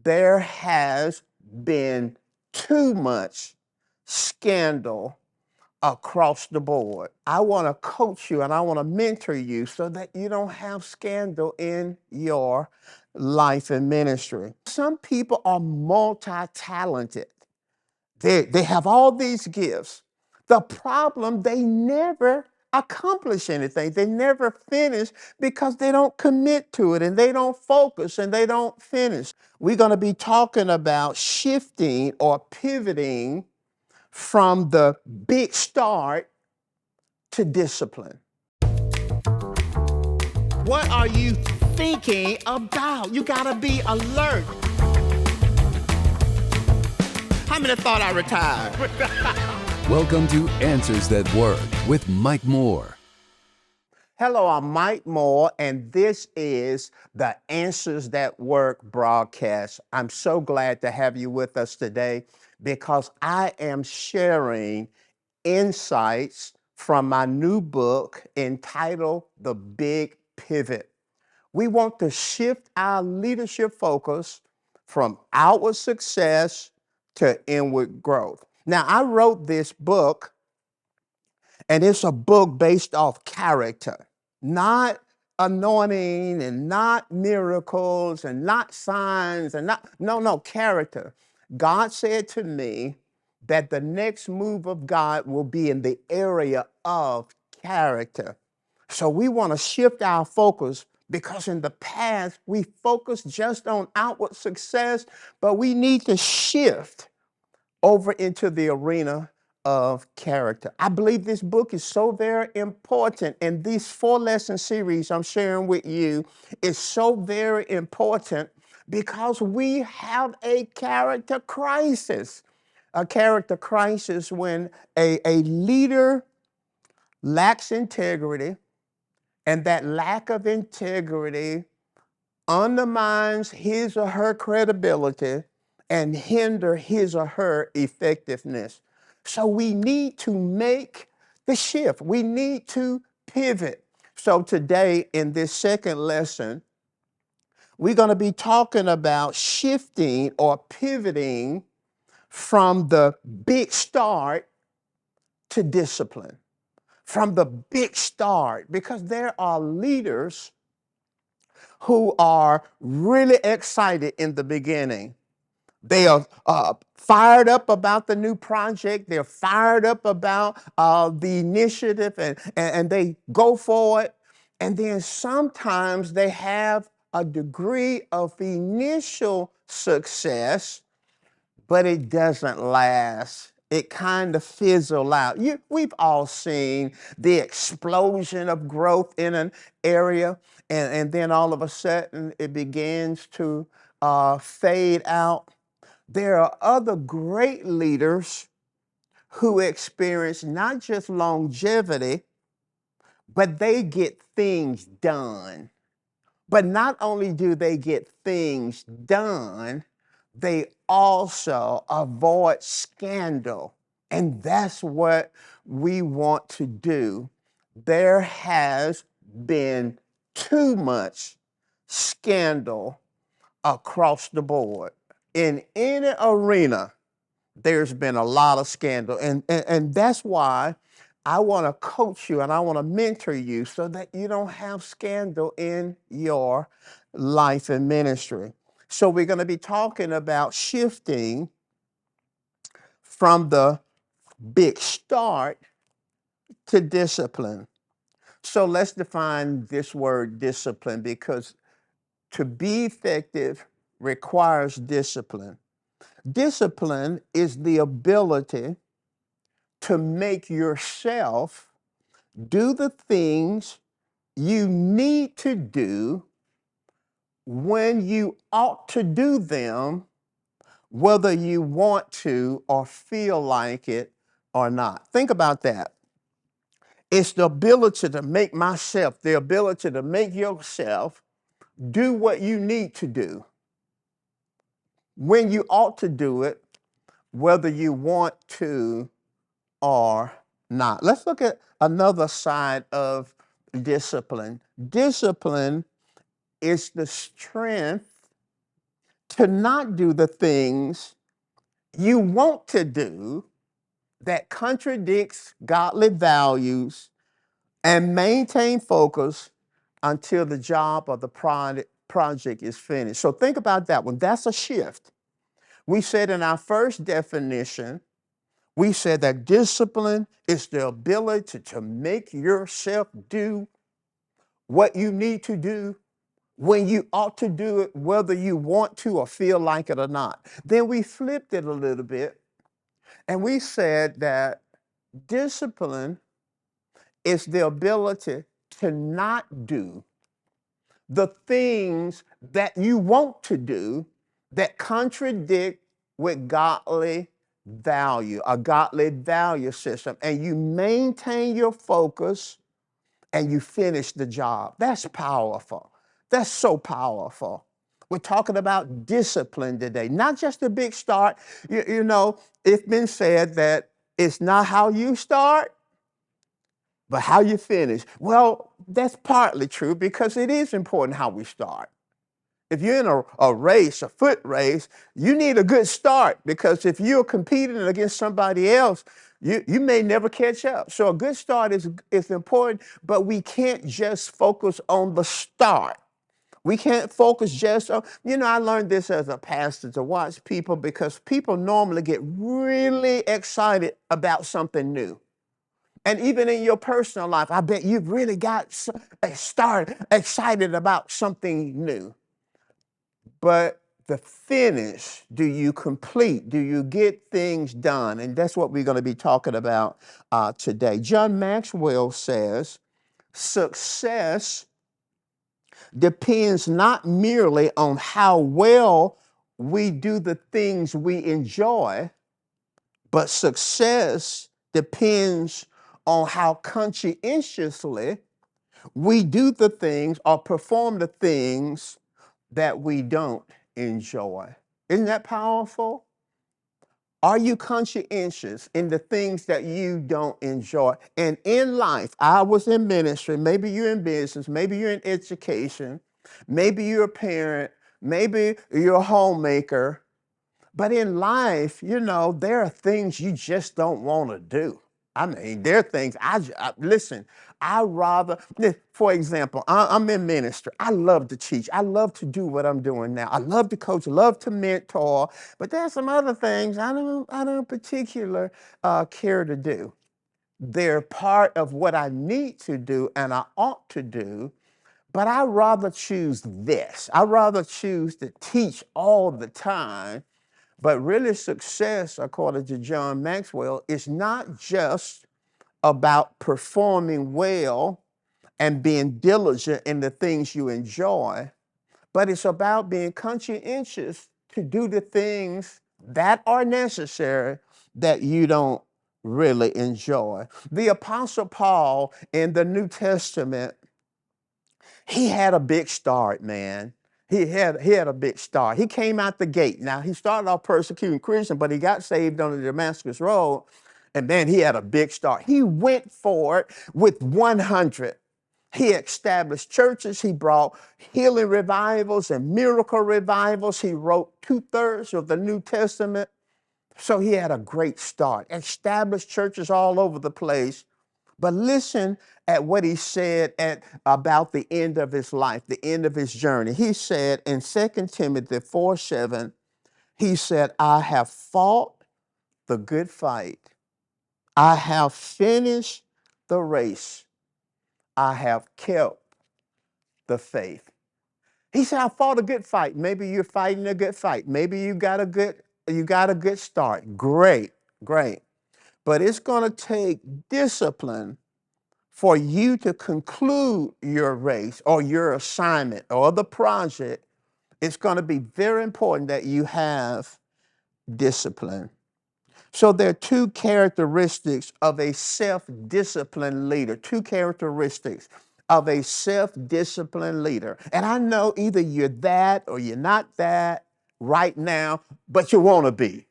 there has been too much scandal across the board. I want to coach you and I want to mentor you so that you don't have scandal in your life and ministry. Some people are multi-talented. They have all these gifts. The problem, they never accomplish anything. They never finish because they don't commit to it and they don't focus and they don't finish. We're going to be talking about shifting or pivoting from the big start to discipline. What are you thinking about? You got to be alert. How many thought I retired? Welcome to Answers That Work with Mike Moore. Hello, I'm Mike Moore, and this is the Answers That Work broadcast. I'm so glad to have you with us today because I am sharing insights from my new book entitled The Big Pivot. We want to shift our leadership focus from outward success to inward growth. Now, I wrote this book, and it's a book based off character, not anointing and not miracles and not signs and no, character. God said to me that the next move of God will be in the area of character. So we want to shift our focus because in the past we focused just on outward success, but we need to shift over into the arena of character. I believe this book is so very important, and these 4-lesson series I'm sharing with you is so very important because we have a character crisis. A character crisis when a leader lacks integrity, and that lack of integrity undermines his or her credibility and hinder his or her effectiveness. So we need to make the shift. We need to pivot. So today in this second lesson, we're going to be talking about shifting or pivoting from the big start to discipline. From the big start, because there are leaders who are really excited in the beginning. They are fired up about the new project. They're fired up about the initiative and they go for it. And then sometimes they have a degree of initial success, but it doesn't last. It kind of fizzle out. We've all seen the explosion of growth in an area, and then all of a sudden it begins to fade out. There are other great leaders who experience not just longevity, but they get things done. But not only do they get things done, they also avoid scandal. And that's what we want to do. There has been too much scandal across the board. In any arena, there's been a lot of scandal. And that's why I want to coach you and I want to mentor you so that you don't have scandal in your life and ministry. So we're going to be talking about shifting from the big start to discipline. So let's define this word discipline, because to be effective requires discipline. Discipline is the ability to make yourself do the things you need to do when you ought to do them, whether you want to or feel like it or not. Think about that. It's the ability to make myself, the ability to make yourself do what you need to do when you ought to do it, whether you want to or not. Let's look at another side of discipline. Discipline is the strength to not do the things you want to do that contradicts godly values and maintain focus until the job or the project is finished. So think about that one. That's a shift. We said in our first definition, we said that discipline is the ability to make yourself do what you need to do when you ought to do it, whether you want to or feel like it or not. Then we flipped it a little bit and we said that discipline is the ability to not do the things that you want to do that contradict with godly value, a godly value system, and you maintain your focus and you finish the job. That's powerful. That's so powerful. We're talking about discipline today, not just a big start. You know, it's been said that it's not how you start, but how you finish. Well, that's partly true because it is important how we start. If you're in a race, a foot race, you need a good start because if you're competing against somebody else, you may never catch up. So a good start is important, but we can't just focus on the start. We can't focus just on, I learned this as a pastor to watch people because people normally get really excited about something new. And even in your personal life, I bet you've really got started excited about something new. But the finish, do you complete? Do you get things done? And that's what we're going to be talking about today. John Maxwell says success depends not merely on how well we do the things we enjoy, but success depends on how conscientiously we do the things or perform the things that we don't enjoy. Isn't that powerful? Are you conscientious in the things that you don't enjoy? And in life, I was in ministry, maybe you're in business, maybe you're in education, maybe you're a parent, maybe you're a homemaker, but in life, there are things you just don't want to do. I mean, there are things listen, for example, I'm in ministry. I love to teach. I love to do what I'm doing now. I love to coach, love to mentor, but there's some other things I don't particularly care to do. They're part of what I need to do and I ought to do, but I rather choose this. I rather choose to teach all the time. But really, success, according to John Maxwell, is not just about performing well and being diligent in the things you enjoy, but it's about being conscientious to do the things that are necessary that you don't really enjoy. The Apostle Paul in the New Testament, he had a big start, man. He had a big start. He came out the gate. Now he started off persecuting Christians, but he got saved on the Damascus Road, and then he had a big start. He went for it with 100. He established churches. He brought healing revivals and miracle revivals. He wrote 2/3 of the New Testament. So he had a great start. Established churches all over the place. But listen at what he said about the end of his life, the end of his journey. He said in 2 Timothy 4:7, he said, I have fought the good fight. I have finished the race. I have kept the faith. He said, I fought a good fight. Maybe you're fighting a good fight. Maybe you got a good start. Great, great. But it's going to take discipline for you to conclude your race or your assignment or the project. It's going to be very important that you have discipline. So there are two characteristics of a self-disciplined leader, two characteristics of a self-disciplined leader. And I know either you're that or you're not that right now, but you want to be.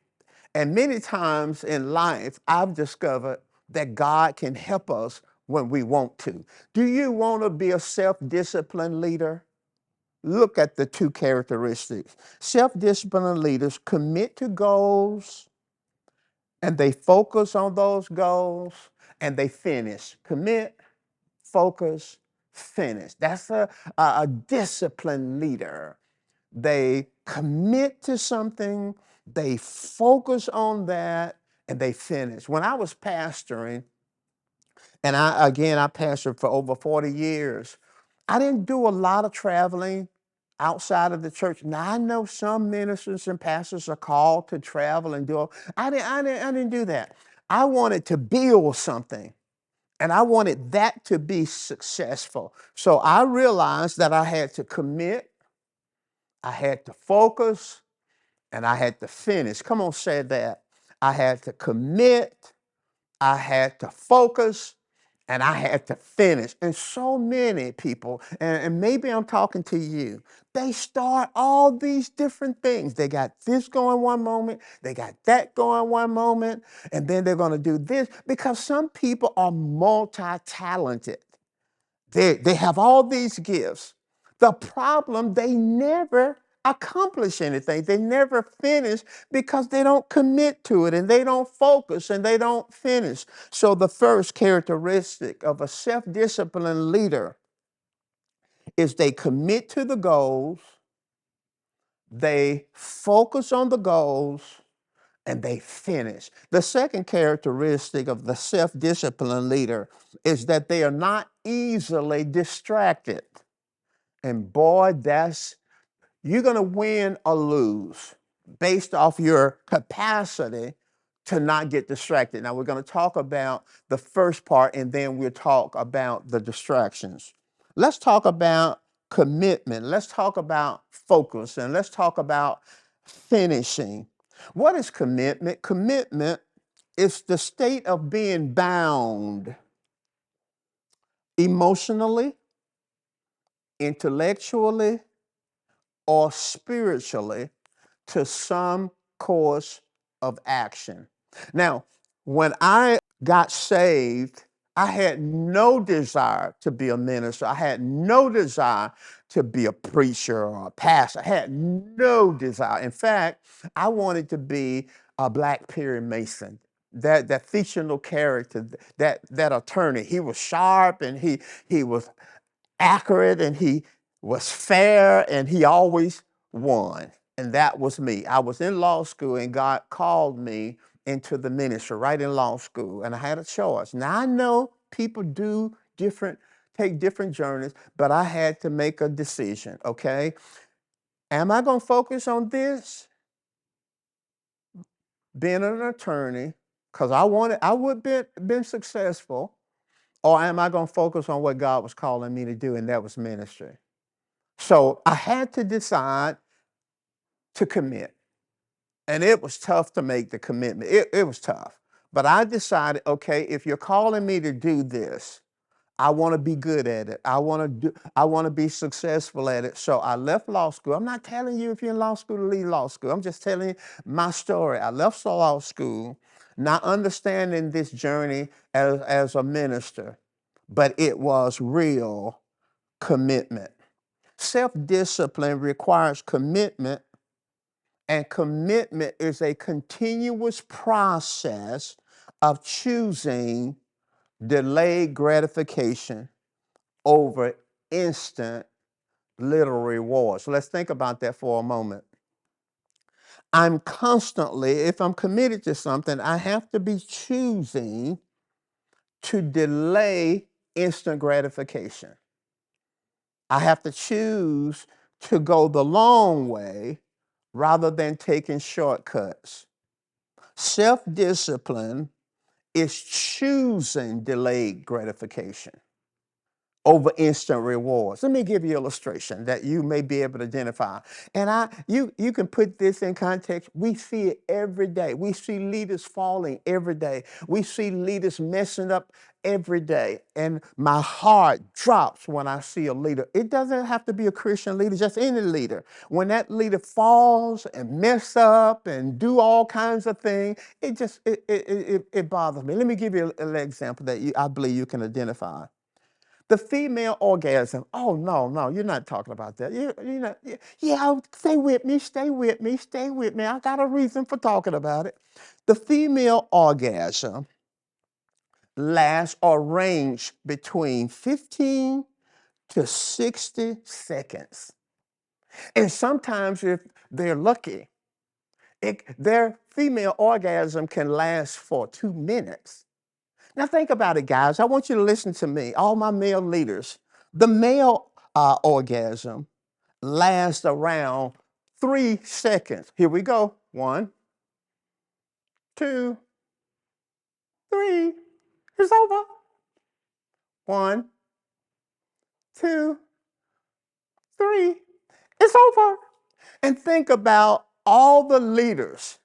And many times in life, I've discovered that God can help us when we want to. Do you want to be a self-disciplined leader? look at the two characteristics. Self-disciplined leaders commit to goals and they focus on those goals and they finish. Commit, focus, finish. That's a disciplined leader. They commit to something, they focus on that, and they finish. When I was pastoring, and I pastored for over 40 years, I didn't do a lot of traveling outside of the church. Now I know some ministers and pastors are called to travel and do. I didn't do that. I wanted to build something. And I wanted that to be successful. So I realized that I had to commit, I had to focus, and I had to finish. Come on, say that. I had to commit, I had to focus, and I had to finish. And so many people, and maybe I'm talking to you, they start all these different things. They got this going one moment, they got that going one moment, and then they're going to do this because some people are multi-talented. They have all these gifts. The problem, they never accomplish anything. They never finish because they don't commit to it and they don't focus and they don't finish. So the first characteristic of a self-disciplined leader is they commit to the goals, they focus on the goals, and they finish. The second characteristic of the self-disciplined leader is that they are not easily distracted. And boy, you're going to win or lose based off your capacity to not get distracted. Now, we're going to talk about the first part and then we'll talk about the distractions. Let's talk about commitment. Let's talk about focus and let's talk about finishing. What is commitment? Commitment is the state of being bound emotionally, intellectually, or spiritually to some course of action. Now, when I got saved, I had no desire to be a minister. I had no desire to be a preacher or a pastor. I had no desire. In fact, I wanted to be a Black Perry Mason. That fictional character, that attorney, he was sharp and he was accurate and he was fair and he always won. And that was me. I was in law school and God called me into the ministry right in law school. And I had a choice. Now I know people take different journeys, but I had to make a decision, okay? Am I going to focus on this, being an attorney, because I would been successful, or am I going to focus on what God was calling me to do, and that was ministry? So I had to decide to commit. And it was tough to make the commitment. It was tough. But I decided, okay, if you're calling me to do this, I want to be good at it. I want to be successful at it. So I left law school. I'm not telling you if you're in law school to leave law school. I'm just telling you my story. I left law school, not understanding this journey as a minister, but it was real commitment. Self-discipline requires commitment, and commitment is a continuous process of choosing delayed gratification over instant little rewards. So let's think about that for a moment. If I'm committed to something, I have to be choosing to delay instant gratification. I have to choose to go the long way rather than taking shortcuts. Self-discipline is choosing delayed gratification over instant rewards. Let me give you an illustration that you may be able to identify. And you can put this in context. We see it every day. We see leaders falling every day. We see leaders messing up every day. And my heart drops when I see a leader. It doesn't have to be a Christian leader, just any leader. When that leader falls and mess up and do all kinds of things, it bothers me. Let me give you an example that I believe you can identify. The female orgasm. Oh, no, no, you're not talking about that. You're not, yeah, stay with me, stay with me, stay with me. I got a reason for talking about it. The female orgasm lasts or range between 15 to 60 seconds. And sometimes, if they're lucky, their female orgasm can last for 2 minutes. Now, think about it, guys. I want you to listen to me, all my male leaders. The male orgasm lasts around 3 seconds. Here we go. 1, 2, 3. It's over. 1, 2, 3. It's over. And think about all the leaders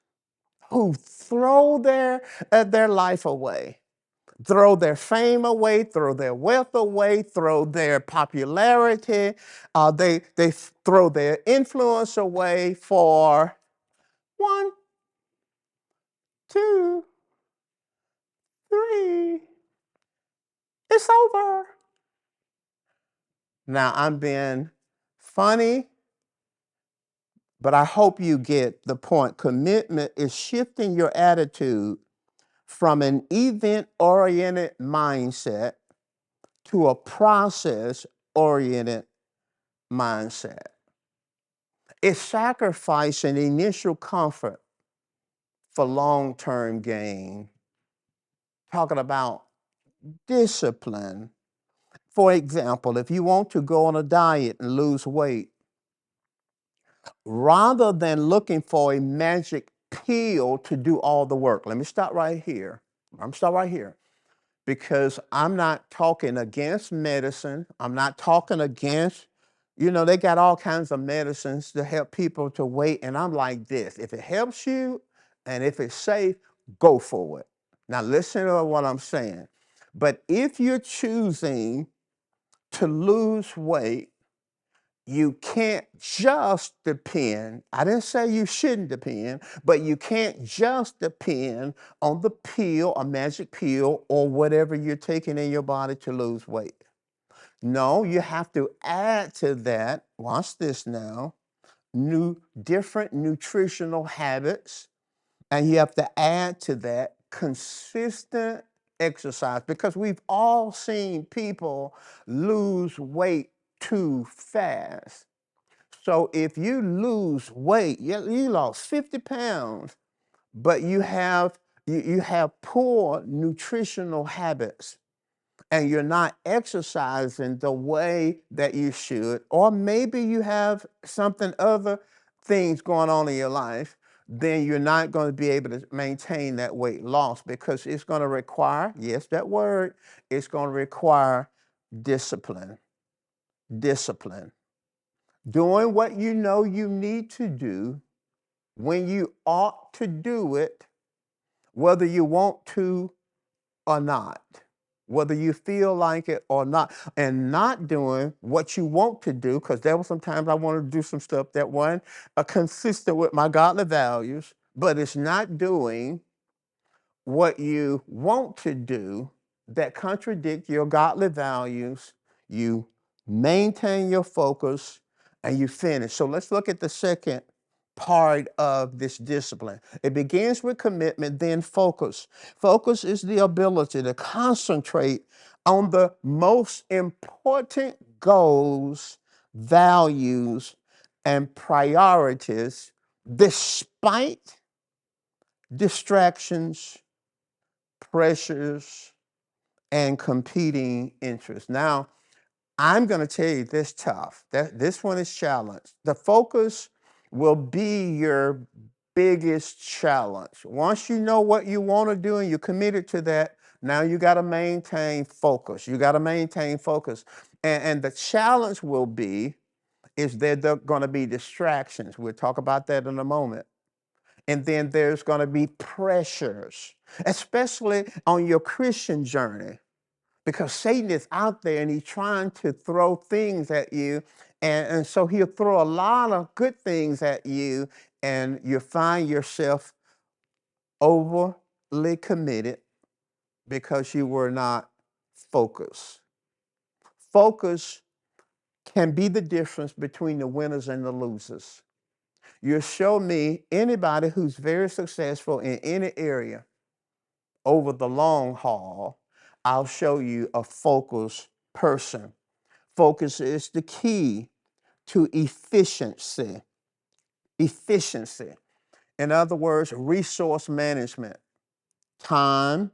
who throw their life away, throw their fame away, throw their wealth away, throw their popularity, they throw their influence away for 1, 2, 3. It's over. Now I'm being funny, but I hope you get the point. Commitment is shifting your attitude from an event oriented mindset to a process oriented mindset. It's sacrificing initial comfort for long term gain. Talking about discipline. For example, if you want to go on a diet and lose weight, rather than looking for a magic pill to do all the work, let me stop right here. I'm stop right here. Because I'm not talking against medicine. I'm not talking against, they got all kinds of medicines to help people to wait. And I'm like this, if it helps you and if it's safe, go for it. Now, listen to what I'm saying. But if you're choosing to lose weight, you can't just depend. I didn't say you shouldn't depend, but you can't just depend on the pill, a magic pill, or whatever you're taking in your body to lose weight. No, you have to add to that, watch this now, different nutritional habits, and you have to add to that consistent exercise, because we've all seen people lose weight too fast. So if you lose weight, you lost 50 pounds, but you have poor nutritional habits and you're not exercising the way that you should, or maybe you have other things going on in your life, then you're not going to be able to maintain that weight loss, because it's going to require, yes, that word, it's going to require discipline. Discipline. Doing what you know you need to do when you ought to do it, whether you want to or not, whether you feel like it or not, and not doing what you want to do, because there were some times I wanted to do some stuff that weren't consistent with my godly values, but it's not doing what you want to do that contradict your godly values. You maintain your focus and you finish. So let's look at the second part of this discipline. It begins with commitment, then focus. Focus is the ability to concentrate on the most important goals, values, and priorities despite distractions, pressures, and competing interests. Now, I'm going to tell you this tough. This one is challenged. The focus will be your biggest challenge. Once you know what you want to do and you're committed to that, now you got to maintain focus. You got to maintain focus. And the challenge will be is that there are going to be distractions. We'll talk about that in a moment. And then there's going to be pressures, especially on your Christian journey, because Satan is out there and he's trying to throw things at you. And so he'll throw a lot of good things at you, and you find yourself overly committed because you were not focused. Focus can be the difference between the winners and the losers. You show me anybody who's very successful in any area over the long haul, I'll show you a focused person. Focus is the key to efficiency. Efficiency. In other words, resource management, time,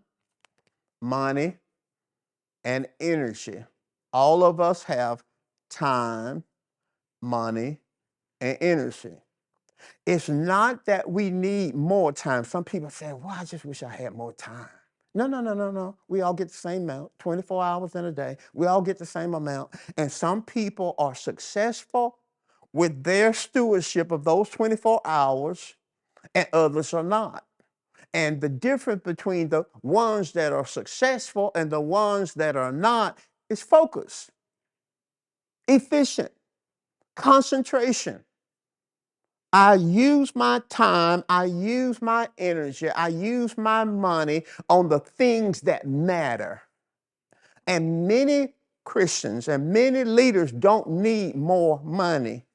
money, and energy. All of us have time, money, and energy. It's not that we need more time. Some people say, well, I just wish I had more time. No, no, no, no, no. We all get the same amount, 24 hours in a day. We all get the same amount. And some people are successful with their stewardship of those 24 hours, and others are not. And the difference between the ones that are successful and the ones that are not is focus, efficient, concentration. I use my time, I use my energy, I use my money on the things that matter. And many Christians and many leaders don't need more money.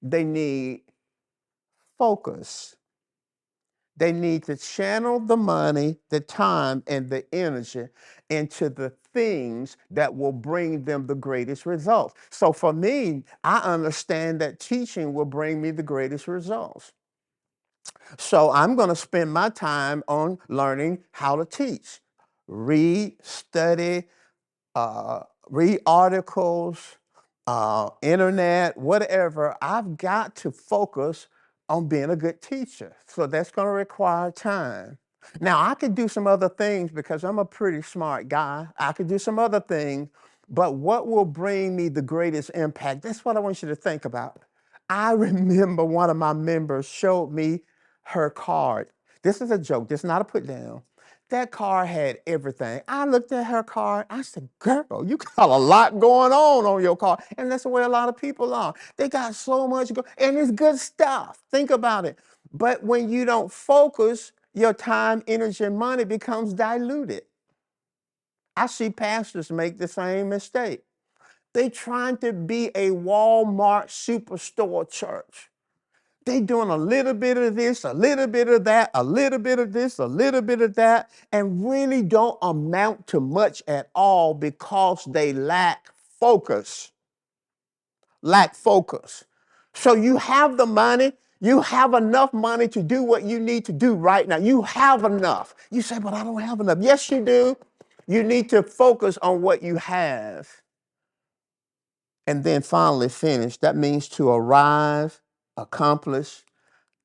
They need focus. They need to channel the money, the time, and the energy into the things that will bring them the greatest results. So for me, I understand that teaching will bring me the greatest results. So I'm going to spend my time on learning how to teach, read, study, read articles, internet, whatever. I've got to focus on being a good teacher. So that's going to require time. Now, I could do some other things because I'm a pretty smart guy. I could do some other things, but what will bring me the greatest impact? That's what I want you to think about. I remember one of my members showed me her card. This is a joke. This is not a put down. That car had everything. I looked at her car. I said, girl, you got a lot going on your car. And that's the way a lot of people are. They got so much and it's good stuff. Think about it. But when you don't focus, your time, energy, and money becomes diluted. I see pastors make the same mistake. They trying to be a Walmart superstore church. They doing a little bit of this, a little bit of that, a little bit of this, a little bit of that, and really don't amount to much at all because they lack focus. Lack focus. So you have the money, you have enough money to do what you need to do right now. You have enough. You say, but I don't have enough. Yes, you do. You need to focus on what you have. And then finally finish. That means to arrive, accomplish,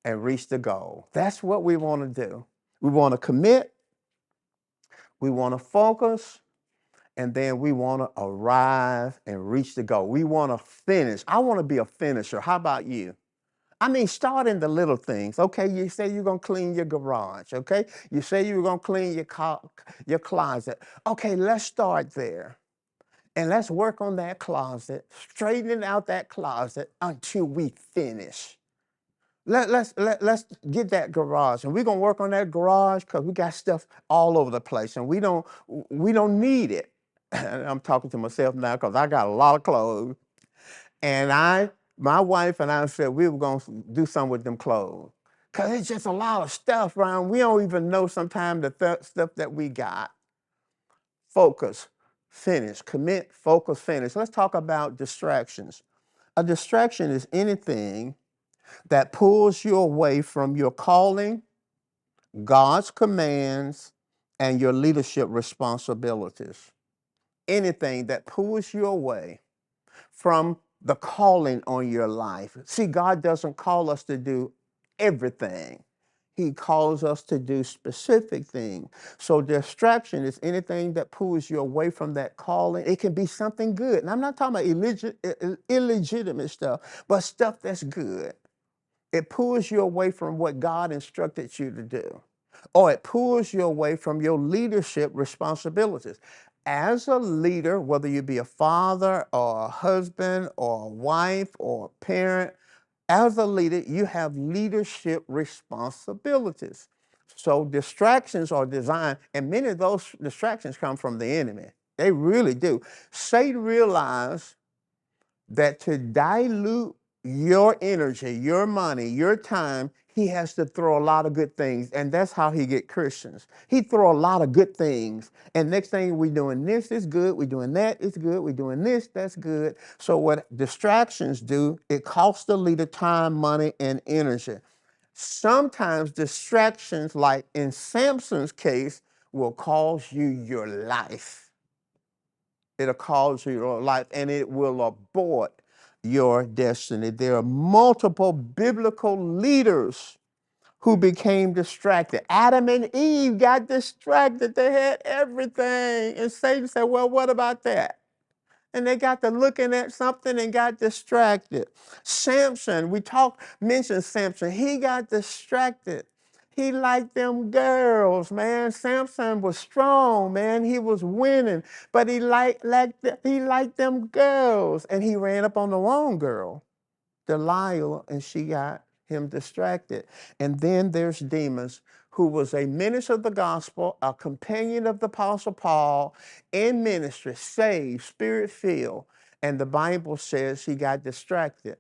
and reach the goal. That's what we want to do. We want to commit, we want to focus, and then we want to arrive and reach the goal. We want to finish. I want to be a finisher. How about you? I mean, start in the little things. Okay, you say you're going to clean your garage. Okay, you say you're going to clean your closet. Okay, let's start there. And let's work on that closet, straightening out that closet until we finish. Let's get that garage, and we're gonna work on that garage because we got stuff all over the place, and we don't need it. I'm talking to myself now because I got a lot of clothes, and my wife and I said we were gonna do something with them clothes because it's just a lot of stuff around. We don't even know sometimes the stuff that we got. Focus, finish, commit, focus, finish. Let's talk about distractions. A distraction is anything that pulls you away from your calling, God's commands, and your leadership responsibilities. Anything that pulls you away from the calling on your life. See, God doesn't call us to do everything. He calls us to do specific things. So distraction is anything that pulls you away from that calling. It can be something good. And I'm not talking about illegitimate stuff, but stuff that's good. It pulls you away from what God instructed you to do, or it pulls you away from your leadership responsibilities. As a leader, whether you be a father or a husband or a wife or a parent, as a leader, you have leadership responsibilities. So distractions are designed, and many of those distractions come from the enemy. They really do. Satan realized that to dilute your energy, your money, your time, he has to throw a lot of good things. And that's how he get Christians. He throw a lot of good things. And next thing we doing this is good. We doing that is good. We doing this, that's good. So what distractions do, it costs the leader time, money, and energy. Sometimes distractions, like in Samson's case, will cost you your life. It'll cause you your life, and it will abort your destiny. There are multiple biblical leaders who became distracted. Adam and Eve got distracted. They had everything. And Satan said, well, what about that? And they got to looking at something and got distracted. Samson, mentioned Samson. He got distracted. He liked them girls, man. Samson was strong, man. He was winning, but he liked them girls, and he ran up on the wrong girl, Delilah, and she got him distracted. And then there's Demas, who was a minister of the gospel, a companion of the Apostle Paul in ministry, saved, spirit-filled. And the Bible says he got distracted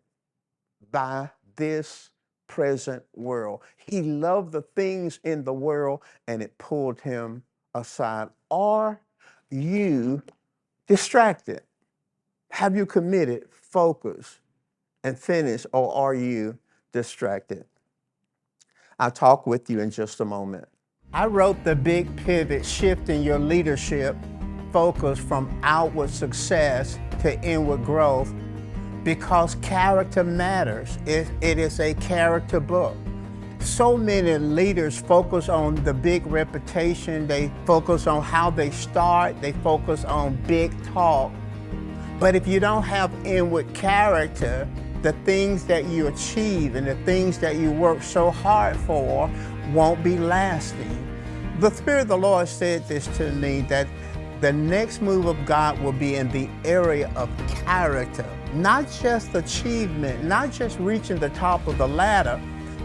by this present world. He loved the things in the world, and it pulled him aside. Are you distracted? Have you committed, focused, and finished, or are you distracted? I'll talk with you in just a moment. I wrote The Big Pivot, Shifting Your Leadership Focus from Outward Success to Inward Growth, because character matters. It is a character book. So many leaders focus on the big reputation, they focus on how they start, they focus on big talk. But if you don't have inward character, the things that you achieve and the things that you work so hard for won't be lasting. The Spirit of the Lord said this to me, that the next move of God will be in the area of character, not just achievement, not just reaching the top of the ladder,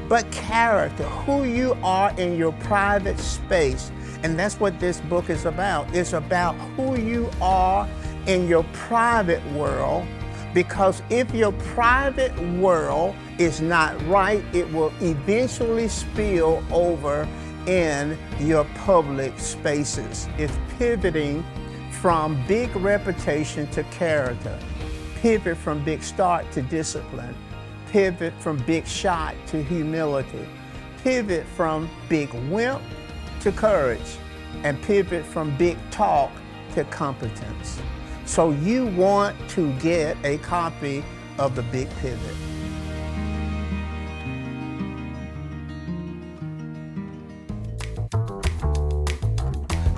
but character, who you are in your private space. And that's what this book is about. It's about who you are in your private world, because if your private world is not right, it will eventually spill over in your public spaces. It's pivoting from big reputation to character, pivot from big start to discipline, pivot from big shot to humility, pivot from big wimp to courage, and pivot from big talk to competence. So you want to get a copy of The Big Pivot.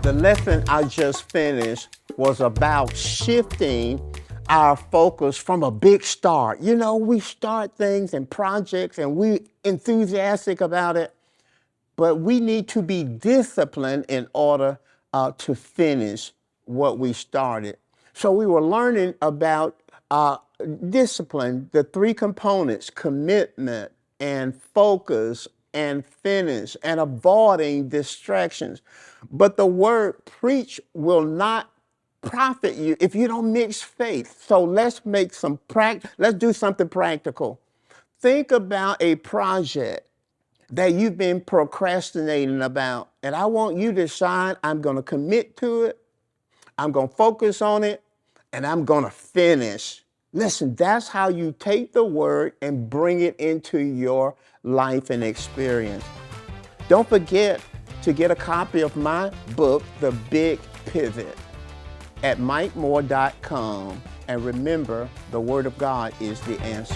The lesson I just finished was about shifting our focus from a big start. You know, we start things and projects and we enthusiastic about it, but we need to be disciplined in order to finish what we started. So we were learning about discipline, the three components: commitment and focus and finish, and avoiding distractions. But the word preach will not profit you if you don't mix faith. So let's do something practical. Think about a project that you've been procrastinating about, and I want you to decide, I'm going to commit to it, I'm going to focus on it, and I'm going to finish. Listen, that's how you take the word and bring it into your life and experience. Don't forget to get a copy of my book, The Big Pivot, at MikeMoore.com. And remember, the Word of God is the answer.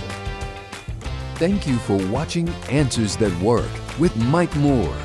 Thank you for watching Answers That Work with Mike Moore.